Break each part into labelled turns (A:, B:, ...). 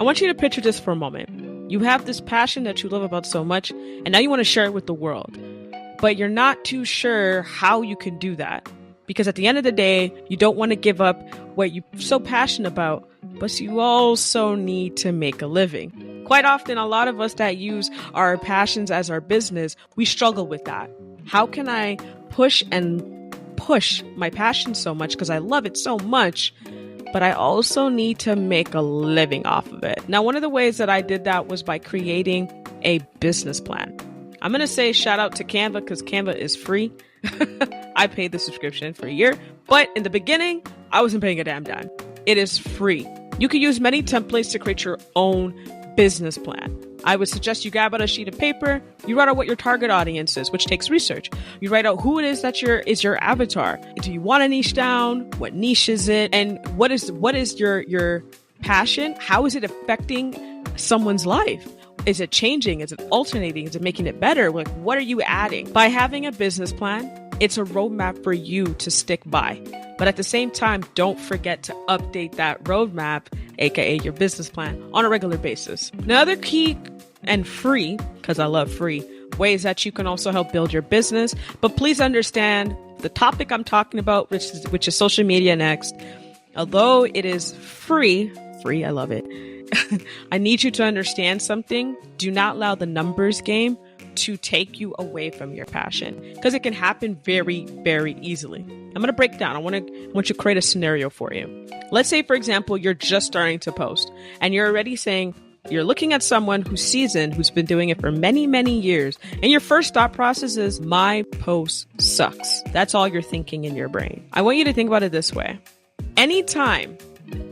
A: I want you to picture this for a moment. You have this passion that you love about so much, and now you want to share it with the world. But you're not too sure how you can do that. Because at the end of the day, you don't want to give up what you're so passionate about, but you also need to make a living. Quite often, a lot of us that use our passions as our business, we struggle with that. How can I push my passion so much because I love it so much, but I also need to make a living off of it? Now, one of the ways that I did that was by creating a business plan. I'm going to say shout out to Canva because Canva is free. I paid the subscription for a year, but in the beginning, I wasn't paying a damn dime. It is free. You can use many templates to create your own business plan. I would suggest you grab out a sheet of paper, you write out what your target audience is, which takes research. You write out who it is that is your avatar. Do you want a niche down? What niche is it? And what is your passion? How is it affecting someone's life? Is it changing? Is it alternating? Is it making it better? Like, what are you adding? By having a business plan, it's a roadmap for you to stick by. But at the same time, don't forget to update that roadmap, aka your business plan, on a regular basis. Another key and free, because I love free, ways that you can also help build your business. But please understand the topic I'm talking about, which is social media next. Although it is free, I love it. I need you to understand something. Do not allow the numbers game to take you away from your passion, because it can happen very, very easily. I'm going to break down. I want you to create a scenario for you. Let's say, for example, you're just starting to post and you're already saying you're looking at someone who's seasoned, who's been doing it for many, many years. And your first thought process is, my post sucks. That's all you're thinking in your brain. I want you to think about it this way. Anytime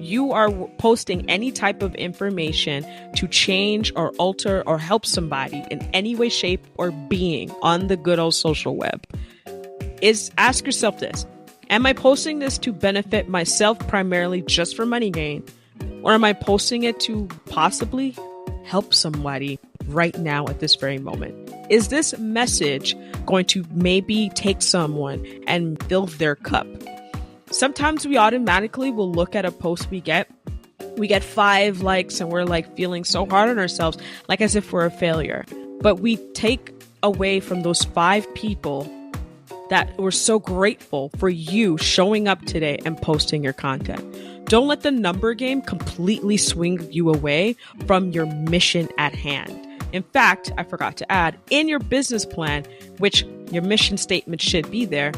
A: you are posting any type of information to change or alter or help somebody in any way, shape, or being on the good old social web, ask yourself this: am I posting this to benefit myself primarily just for money gain? Or am I posting it to possibly help somebody right now at this very moment? Is this message going to maybe take someone and fill their cup? Sometimes we automatically will look at a post we get 5 likes and we're like feeling so hard on ourselves, like as if we're a failure. But we take away from those 5 people that were so grateful for you showing up today and posting your content. Don't let the number game completely swing you away from your mission at hand. In fact, I forgot to add, in your business plan, which your mission statement should be there,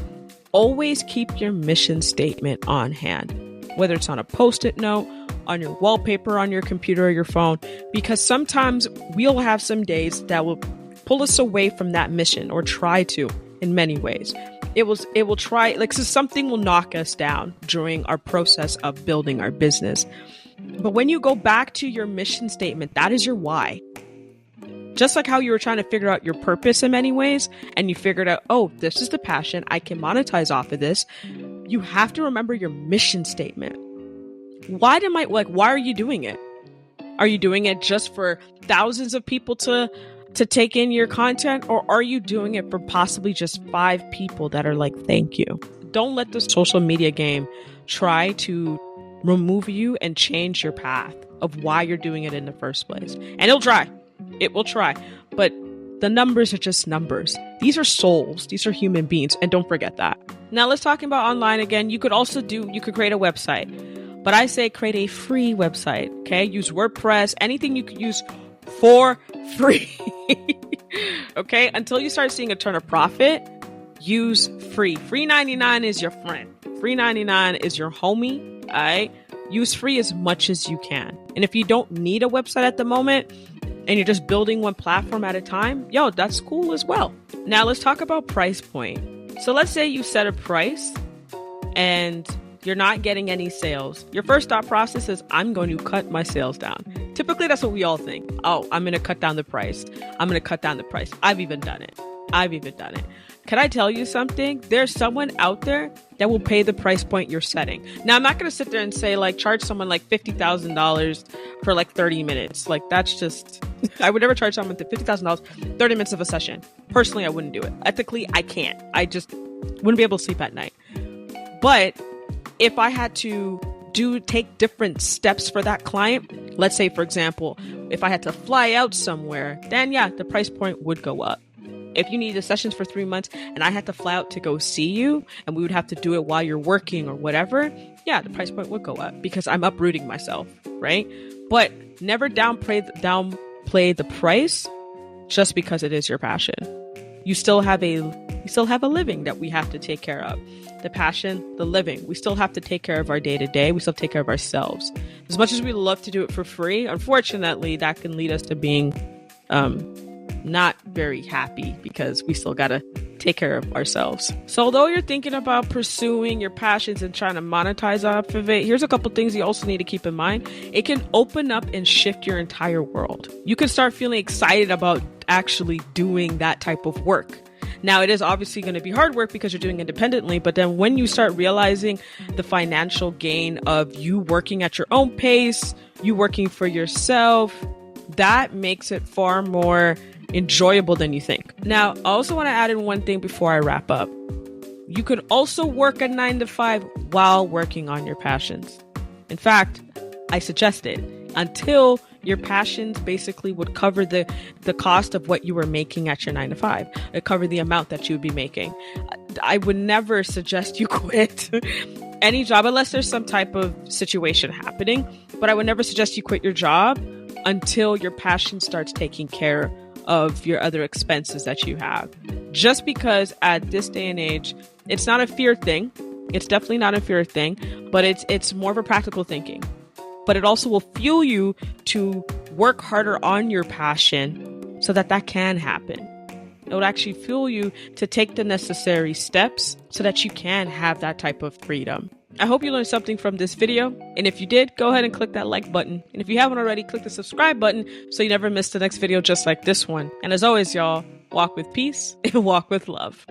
A: always keep your mission statement on hand, whether it's on a Post-it note, on your wallpaper, on your computer or your phone, because sometimes we'll have some days that will pull us away from that mission, or try to in many ways. It will try, like, so something will knock us down during our process of building our business. But when you go back to your mission statement, that is your why. Just like how you were trying to figure out your purpose in many ways, and you figured out, oh, this is the passion, I can monetize off of this. You have to remember your mission statement. Why are you doing it? Are you doing it just for thousands of people to take in your content? Or are you doing it for possibly just 5 people that are like, thank you? Don't let the social media game try to remove you and change your path of why you're doing it in the first place. And it'll try. It will try, but the numbers are just numbers. These are souls. These are human beings. And don't forget that. Now let's talk about online again. You could create a website, but I say create a free website. Okay. Use WordPress, anything you could use for free. Okay. Until you start seeing a ton of profit, use free. Free 99 is your friend. Free 99 is your homie. All right. Use free as much as you can. And if you don't need a website at the moment, and you're just building one platform at a time, that's cool as well. Now let's talk about price point. So let's say you set a price and you're not getting any sales. Your first thought process is, I'm going to cut my sales down. Typically, that's what we all think. Oh, I'm going to cut down the price. I've even done it. Can I tell you something? There's someone out there that will pay the price point you're setting. Now, I'm not going to sit there and say, like, charge someone like $50,000 for like 30 minutes. Like, that's just, I would never charge someone $50,000, 30 minutes of a session. Personally, I wouldn't do it. Ethically, I can't. I just wouldn't be able to sleep at night. But if I had to take different steps for that client. Let's say, for example, if I had to fly out somewhere, then yeah, the price point would go up. If you needed sessions for 3 months and I had to fly out to go see you and we would have to do it while you're working or whatever, yeah, the price point would go up because I'm uprooting myself, right? But never downplay the price just because it is your passion. You still have a living that we have to take care of. The passion, the living. We still have to take care of our day-to-day. We still take care of ourselves. As much as we love to do it for free, unfortunately, that can lead us to being not very happy because we still got to take care of ourselves. So although you're thinking about pursuing your passions and trying to monetize off of it, here's a couple things you also need to keep in mind. It can open up and shift your entire world. You can start feeling excited about actually doing that type of work. Now, it is obviously going to be hard work because you're doing independently, but then when you start realizing the financial gain of you working at your own pace, you working for yourself, that makes it far more enjoyable than you think. Now, I also want to add in one thing before I wrap up. You could also work a 9-to-5 while working on your passions. In fact, I suggest it until your passions basically would cover the cost of what you were making at your 9-to-5. It cover the amount that you would be making. I would never suggest you quit any job unless there's some type of situation happening. But I would never suggest you quit your job until your passion starts taking care of your other expenses that you have. Just because at this day and age, it's not a fear thing. It's definitely not a fear thing, but it's more of a practical thinking. But it also will fuel you to work harder on your passion so that can happen. It would actually fuel you to take the necessary steps so that you can have that type of freedom. I hope you learned something from this video. And if you did, go ahead and click that like button. And if you haven't already, click the subscribe button so you never miss the next video just like this one. And as always, y'all, walk with peace and walk with love.